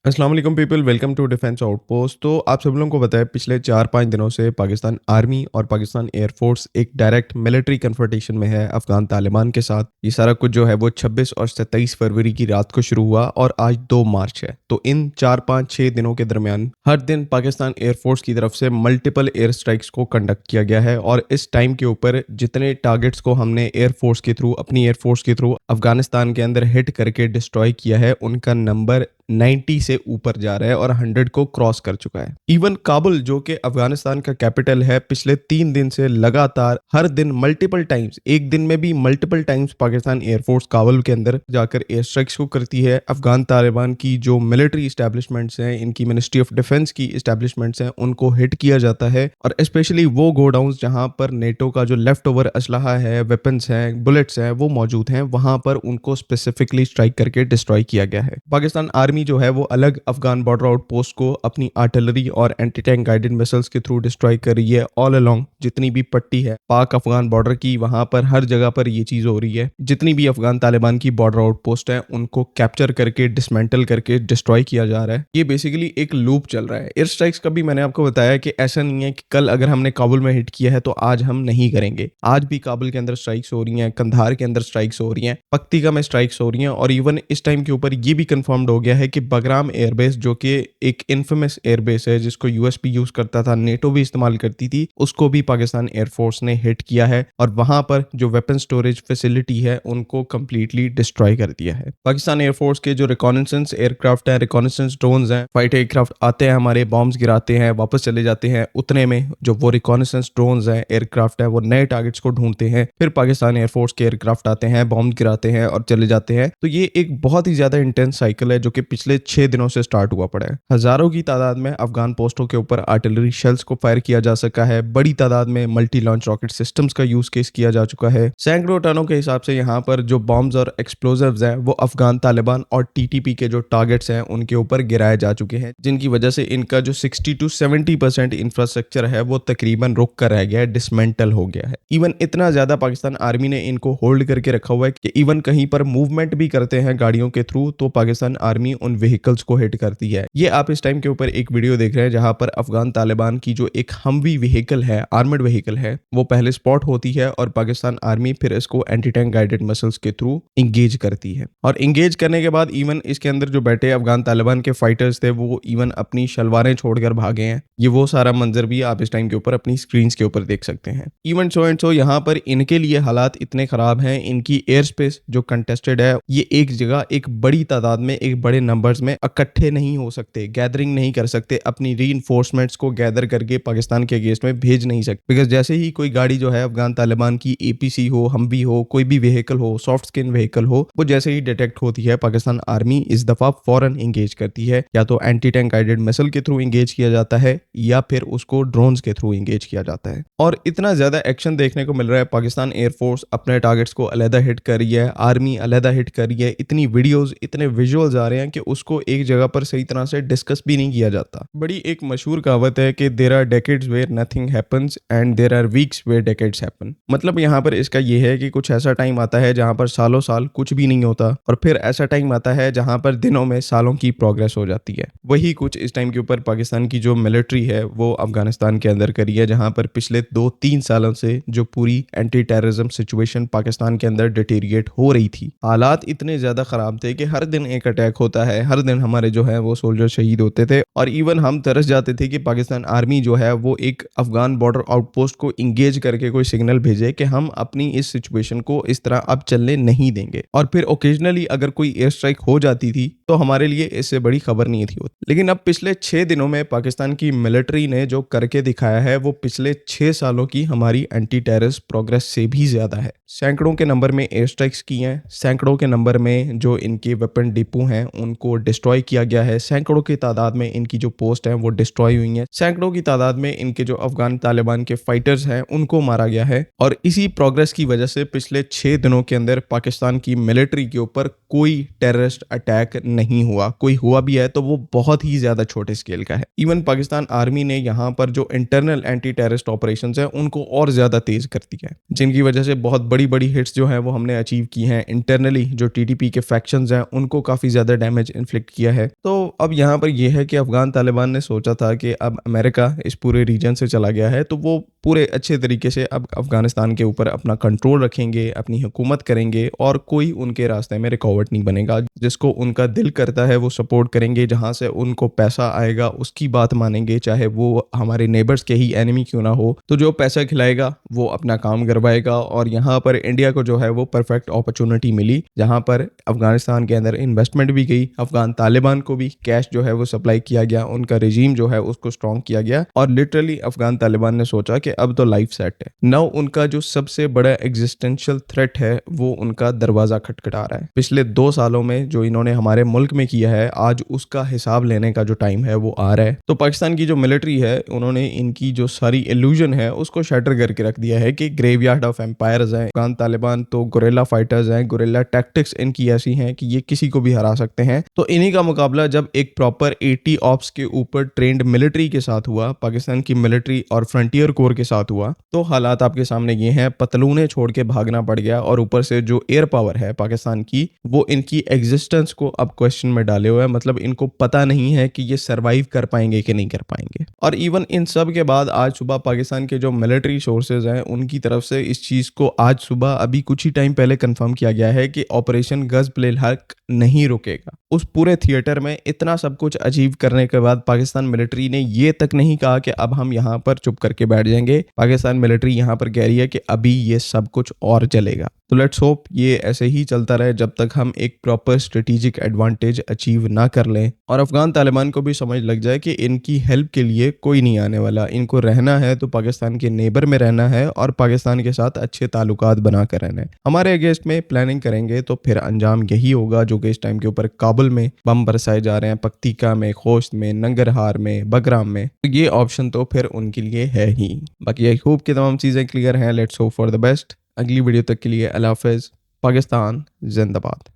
अस्सलाम वालेकुम people, welcome to defence outpost. तो आप सब लोगों को पता है पिछले 4-5 दिनों से पाकिस्तान आर्मी और पाकिस्तान एयरफोर्स एक डायरेक्ट मिलिट्री कन्फ्रंटेशन में है अफगान तालिबान के साथ। ये सारा कुछ जो है वो 26 और 27 फरवरी की रात को शुरू हुआ और आज 2 मार्च है। तो इन 4-5-6 दिनों के दरमियान हर दिन पाकिस्तान एयरफोर्स की तरफ से मल्टीपल एयर स्ट्राइक्स को कंडक्ट किया गया है और इस टाइम के ऊपर जितने टारगेट्स को हमने एयरफोर्स के थ्रू अपनी एयरफोर्स के थ्रू अफगानिस्तान के अंदर हिट करके डिस्ट्रॉय किया है, उनका नंबर 90 से ऊपर जा रहा है और 100 को क्रॉस कर चुका है। इवन काबुल जो कि अफगानिस्तान का कैपिटल है, पिछले 3 दिन से लगातार हर दिन मल्टीपल टाइम्स, एक दिन में भी multiple times Pakistan air force Kabul के अंदर जाकर एयर स्ट्राइक्स को करती है। अफगान तालिबान की जो मिलिट्री इस्टेब्लिशमेंट्स हैं, इनकी मिनिस्ट्री ऑफ डिफेंस की इस्टेब्लिशमेंट्स हैं, उनको हिट किया जाता है और स्पेशली वो गोडाउंस जहां पर नेटो का जो लेफ्ट ओवर असलहा है, वेपन्स हैं, बुलेट्स हैं, वो मौजूद हैं, वहां पर उनको स्पेसिफिकली स्ट्राइक करके डिस्ट्रॉय किया गया है। पाकिस्तान आर्मी जो है वो अलग अफगान बॉर्डर आउटपोस्ट को अपनी आर्टिलरी और एंटी टैंक गाइडेड मिसाइल्स के थ्रू डिस्ट्रॉय कर रही है। ऑल अलोंग जितनी भी पट्टी है पाक अफगान बॉर्डर की, वहां पर हर जगह पर ये चीज हो रही है। जितनी भी अफगान तालिबान की बॉर्डर आउटपोस्ट है उनको कैप्चर करके डिसमेंटल करके डिस्ट्रॉय किया जा रहा है। ये बेसिकली एक लूप चल रहा है। एयर स्ट्राइक्स का भी मैंने आपको बताया कि ऐसा नहीं है कि कल अगर हमने काबुल में हिट किया है तो आज हम नहीं करेंगे। आज भी काबुल के अंदर स्ट्राइक्स हो रही हैं, कंधार के अंदर स्ट्राइक्स हो रही हैं, पक्तिका में स्ट्राइक्स हो रही हैं और इवन इस टाइम के ऊपर ये भी कंफर्म्ड हो गया है कि बगराम एयरबेस जो कि एक इन्फेमस एयरबेस है जिसको यूएस भी यूज करता था, नेटो भी इस्तेमाल करती थी, उसको भी पाकिस्तान एयरफोर्स ने हिट किया है और वहां पर जो वेपन स्टोरेज फैसिलिटी है उनको कंप्लीटली डिस्ट्रॉय कर दिया है। पाकिस्तान एयरफोर्स के जो रिकॉनेसेंस एयरक्राफ्ट है, रिकॉनेसेंस ड्रोन्स हैं, फाइट एयरक्राफ्ट आते हैं, हमारे बॉम्ब्स गिराते हैं, वापस चले जाते हैं। उतने में जो वो रिकॉनेसेंस ड्रोन्स हैं, एयरक्राफ्ट है, वो नए टारगेट्स को ढूंढते हैं। फिर पाकिस्तान एयरफोर्स के एयरक्राफ्ट आते हैं, बॉम्ब गिराते हैं और चले जाते हैं। तो ये एक बहुत ही ज्यादा इंटेंस साइकिल है जो कि पिछले 6 दिनों से स्टार्ट हुआ पड़ा है। हजारों की तादाद में अफगान पोस्टों के ऊपर आर्टिलरी शेल्स को फायर किया जा सका है। बड़ी तादाद में मल्टी लॉन्च रॉकेट सिस्टम्स का यूज केस किया जा चुका है। सैकड़ों टनों के हिसाब से यहाँ पर जो बॉम्ब्स और एक्सप्लोजिव्स हैं वो अफगान तालिबान और टीटीपी के जो टारगेट्स हैं उनके ऊपर गिराए जा चुके हैं, जिनकी वजह से इनका जो 60 to 70% इंफ्रास्ट्रक्चर है वो तकरीबन रुक कर रह गया है, डिसमेंटल हो गया है। इवन इतना ज्यादा पाकिस्तान आर्मी ने इनको होल्ड करके रखा हुआ है कि इवन कहीं पर मूवमेंट भी करते हैं गाड़ियों के थ्रू तो पाकिस्तान आर्मी उन व्हीकल्स को हिट करती है। ये आप इस टाइम के ऊपर एक वीडियो देख रहे हैं जहां पर अफगान तालिबान की जो एक हमवी व्हीकल है, आर्मर्ड व्हीकल है, वो पहले स्पॉट होती है और पाकिस्तान आर्मी फिर इसको एंटी टैंक गाइडेड मिसाइल्स के थ्रू इंगेज करती है। और इंगेज करने के बाद इवन इसके अंदर जो बैठे अफगान तालिबान के फाइटर्स थे वो इवन अपनी शलवारें छोड़कर भागे हैं। ये वो सारा मंजर भी आप इस टाइम के ऊपर अपनी स्क्रीन के ऊपर देख सकते हैं। इवन सो एंड सो यहाँ पर इनके लिए हालात इतने खराब हैं, इनकी एयर स्पेस जो कंटेस्टेड है, ये एक जगह एक बड़ी तादाद में, एक बड़े नंबर्स में इकट्ठे नहीं हो सकते, गैदरिंग नहीं कर सकते, अपनी रीइंफोर्समेंट्स को गैदर करके पाकिस्तान के अगेंस्ट में भेज नहीं सकते। बिकॉज जैसे ही कोई गाड़ी जो है अफगान तालिबान की एपीसी हो, हमवी हो, कोई भी व्हीकल हो, सॉफ्ट स्किन व्हीकल हो, वो जैसे ही डिटेक्ट होती है पाकिस्तान आर्मी इस दफा फौरन इंगेज करती है। या तो एंटी टैंक गाइडेड मिसाइल के थ्रू इंगेज किया जाता है या फिर उसको ड्रोन्स के थ्रू इंगेज किया जाता है। और इतना ज्यादा एक्शन देखने को मिल रहा है। पाकिस्तान एयरफोर्स अपने टारगेट्स को अलहदा हिट कर रही है, आर्मी अलहदा हिट कर रही है। इतनी वीडियोस, इतने विजुअल्स आ रहे हैं कि उसको एक जगह पर सही तरह से डिस्कस भी नहीं किया जाता। बड़ी एक मशहूर कहावत है कि there are decades where nothing happens and there are weeks where decades happen. मतलब यहाँ पर इसका ये है कि कुछ ऐसा टाइम आता है जहां पर सालों साल कुछ भी नहीं होता और फिर ऐसा टाइम आता है जहां पर दिनों में सालों की प्रोग्रेस हो जाती है। वही कुछ इस टाइम के ऊपर पाकिस्तान की जो मिलिट्री है वो अफगानिस्तान के अंदर करी है, जहां पर पिछले 2-3 सालों से जो पूरी एंटी टेररिज्म सिचुएशन पाकिस्तान के अंदर डिटेरिएट हो रही थी। हालात इतने ज्यादा खराब थे कि हर दिन एक अटैक होता है, हर दिन हमारे जो है वो सोल्जर शहीद होते थे और इवन हम तरस जाते थे कि पाकिस्तान आर्मी जो है वो एक अफगान बॉर्डर आउटपोस्ट को इंगेज करके कोई सिग्नल भेजे कि हम अपनी इस सिचुएशन को इस तरह अब चलने नहीं देंगे। और फिर ओकेजनली अगर कोई एयर स्ट्राइक हो जाती थी तो हमारे लिए इससे बड़ी खबर नहीं थी। लेकिन अब पिछले 6 दिनों में पाकिस्तान की मिलिट्री ने जो करके दिखाया है वो पिछले 6 सालों की हमारी एंटी टेररिस्ट प्रोग्रेस से भी ज्यादा है। सैकड़ों के नंबर में एयर स्ट्राइक्स की हैं, सैकड़ों के नंबर में जो इनके वेपन डिपो हैं उनको डिस्ट्रॉय किया गया है, सैकड़ों की तादाद में इनकी जो पोस्ट हैं वो डिस्ट्रॉय हुई हैं, सैकड़ों की तादाद में इनके जो अफगान तालिबान के फाइटर्स हैं उनको मारा गया है। और इसी प्रोग्रेस की वजह से पिछले 6 दिनों के अंदर पाकिस्तान की मिलिट्री के ऊपर कोई टेररिस्ट अटैक नहीं हुआ। कोई हुआ भी है तो वो बहुत ही ज्यादा छोटे स्केल का है। इवन पाकिस्तान आर्मी ने यहाँ पर जो इंटरनल एंटी टेररिस्ट ऑपरेशंस हैं उनको और ज्यादा तेज कर दिया है, जिनकी वजह से बहुत बड़ी बड़ी हिट्स जो है वो हमने अचीव की हैं। इंटरनली जो टीटीपी के फैक्शंस हैं उनको काफी ज्यादा डैमेज डैमेज इन्फ्लिक्ट किया है। तो अब यहाँ पर यह है कि अफ़गान तालिबान ने सोचा था कि अब अमेरिका इस पूरे रीजन से चला गया है, तो वो पूरे अच्छे तरीके से अब अफ़गानिस्तान के ऊपर अपना कंट्रोल रखेंगे, अपनी हुकूमत करेंगे और कोई उनके रास्ते में रुकावट नहीं बनेगा। जिसको उनका दिल करता है वो सपोर्ट करेंगे, जहाँ से उनको पैसा आएगा उसकी बात मानेंगे, चाहे वो हमारे नेबर्स के ही एनिमी क्यों ना हो। तो जो पैसा खिलाएगा वो अपना काम करवाएगा और यहाँ पर इंडिया को जो है वो परफेक्ट अपॉर्चुनिटी मिली, जहाँ पर अफ़गानिस्तान के अंदर इन्वेस्टमेंट भी गई, अफ़गान तालिबान को भी कैश जो है वो सप्लाई किया गया, उनका रिजीम जो है उसको स्ट्रॉन्ग किया गया और लिटरली अफ़गान तालिबान ने सोचा कि अब तो लाइफ सेट है। नाउ उनका जो सबसे बड़ा एग्जिस्टेंशियल थ्रेट है वो उनका दरवाजा खटखटा रहा है। पिछले 2 सालों में जो इन्होंने हमारे मुल्क में किया है, आज उसका हिसाब लेने का जो टाइम है वो आ रहा है। तो पाकिस्तान की जो मिलिट्री है, उन्होंने इनकी जो सारी इल्यूजन है उसको शटर करके रख दिया है कि ग्रेवयार्ड ऑफ एम्पायर्स हैं। अफ़गान तालिबान तो गुरिल्ला फाइटर्स हैं, गुरिल्ला टैक्टिक्स इनकी ऐसी हैं कि ये किसी को भी हरा सकते हैं। तो इन्हीं का मुकाबला जब एक प्रॉपर 80 ऑप्स के ऊपर ट्रेंड मिलिट्री के साथ हुआ, पाकिस्तान की मिलिट्री और फ्रंटियर कोर के साथ हुआ, तो हालात आपके सामने ये हैं। पतलूने छोड़ के भागना पड़ गया और ऊपर से जो एयर पावर है पाकिस्तान की, वो इनकी एग्जिस्टेंस को अब क्वेश्चन में डाले हुए है। मतलब इनको पता नहीं है कि ये सर्वाइव कर पाएंगे कि नहीं कर पाएंगे। और इवन इन सब के बाद आज सुबह पाकिस्तान के जो मिलिट्री सोर्सेज हैं उनकी तरफ से इस चीज को आज सुबह अभी कुछ ही टाइम पहले कंफर्म किया गया है कि ऑपरेशन गज़-प्ले हक नहीं रुकेगा। उस पूरे थिएटर में इतना सब कुछ अचीव करने के बाद पाकिस्तान मिलिट्री ने ये तक नहीं कहा कि अब हम यहाँ पर चुप करके बैठ जाएंगे। पाकिस्तान मिलिट्री यहाँ पर कह रही है कि अभी ये सब कुछ और चलेगा। तो लेट्स होप ये ऐसे ही चलता रहे जब तक हम एक प्रॉपर स्ट्रेटेजिक एडवांटेज अचीव ना कर लें और अफ़गान तालिबान को भी समझ लग जाए कि इनकी हेल्प के लिए कोई नहीं आने वाला। इनको रहना है तो पाकिस्तान के नेबर में रहना है और पाकिस्तान के साथ अच्छे ताल्लुकात बना कर रहना है। हमारे अगेंस्ट में प्लानिंग करेंगे तो फिर अंजाम यही होगा जो कि इस टाइम के ऊपर काबुल में बम बरसाए जा रहे हैं, पक्तिका में, खोस्त में, नंगरहार में, बगराम में। तो ये ऑप्शन तो फिर उनके लिए है ही। बाकी आई होप कि तमाम चीज़ें क्लियर हैं। Let's hope for the best. अगली वीडियो तक के लिए अल्लाह हाफ़िज़। पाकिस्तान जिंदाबाद।